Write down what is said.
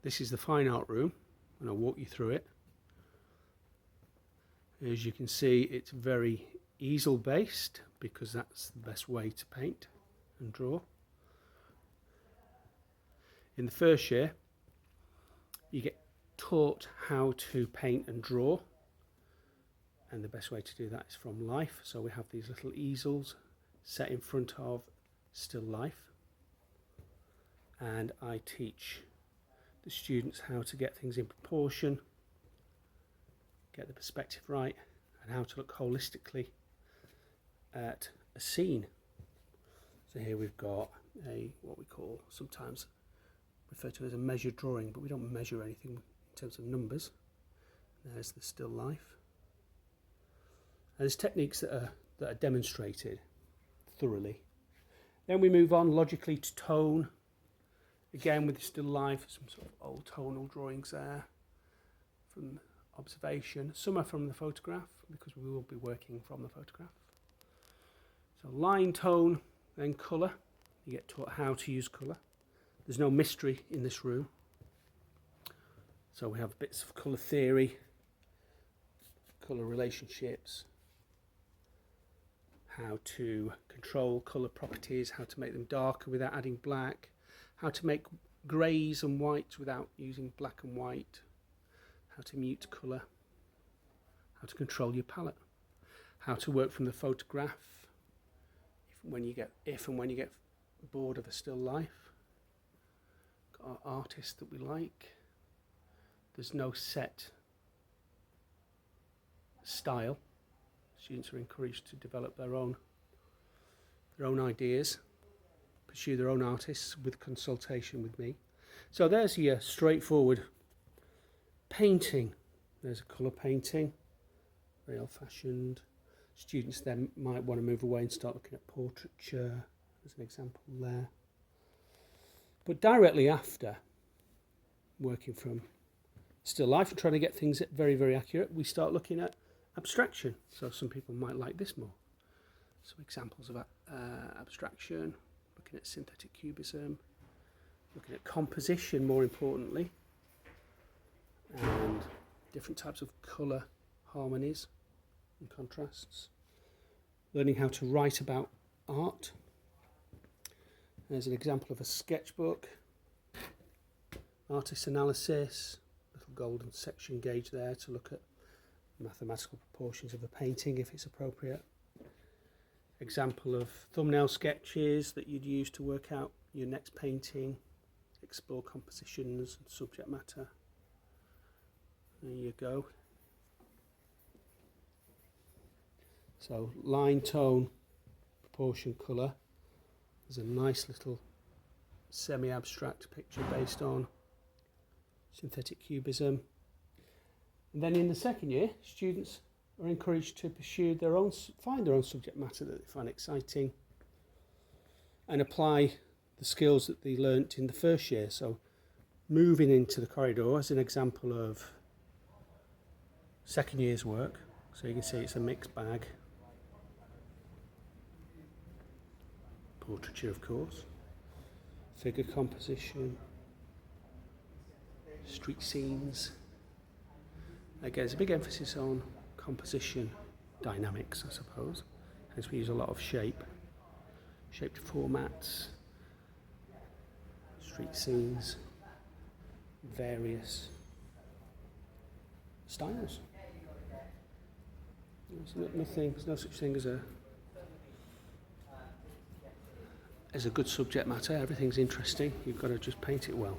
This is the fine art room, and I'll walk you through it. As you can see, it's very easel based because that's the best way to paint and draw. In the first year, you get taught how to paint and draw, and the best way to do that is from life. So we have these little easels set in front of still life, and I teach the students how to get things in proportion, get the perspective right, and how to look holistically at a scene. So here we've got what we call, sometimes referred to as a measured drawing, but we don't measure anything in terms of numbers. There's the still life. And there's techniques that are demonstrated thoroughly. Then we move on logically to tone. Again with the still life, some sort of old tonal drawings there from observation. Some are from the photograph because we will be working from the photograph. So line, tone, then colour. You get taught how to use colour. There's no mystery in this room. So we have bits of colour theory, colour relationships, how to control colour properties, how to make them darker without adding black, how to make greys and whites without using black and white, how to mute colour, how to control your palette, how to work from the photograph if and when you get bored of a still life. Got our artists that we like. There's no set style. Students are encouraged to develop their own ideas, pursue their own artists with consultation with me. So there's your straightforward painting. There's a colour painting, very old-fashioned. Students then might want to move away and start looking at portraiture. There's an example there. But directly after working from still life and trying to get things very, very accurate, we start looking at abstraction. So some people might like this more. Some examples of abstraction, looking at synthetic cubism, looking at composition more importantly, and different types of colour harmonies and contrasts. Learning how to write about art. There's an example of a sketchbook. Artist analysis, little golden section gauge there to look at mathematical proportions of a painting if it's appropriate. Example of thumbnail sketches that you'd use to work out your next painting, explore compositions and subject matter. There you go. So line, tone, proportion, colour. There's a nice little semi-abstract picture based on synthetic cubism. And then in the second year, students are encouraged to pursue find their own subject matter that they find exciting and apply the skills that they learnt in the first year. So moving into the corridor as an example of second year's work. So you can see it's a mixed bag. Portraiture, of course, figure composition, street scenes. Again, there's a big emphasis on composition dynamics, I suppose. Hence we use a lot of shaped formats, street scenes, various styles. There's no such thing as a good subject matter. Everything's interesting. You've got to just paint it well.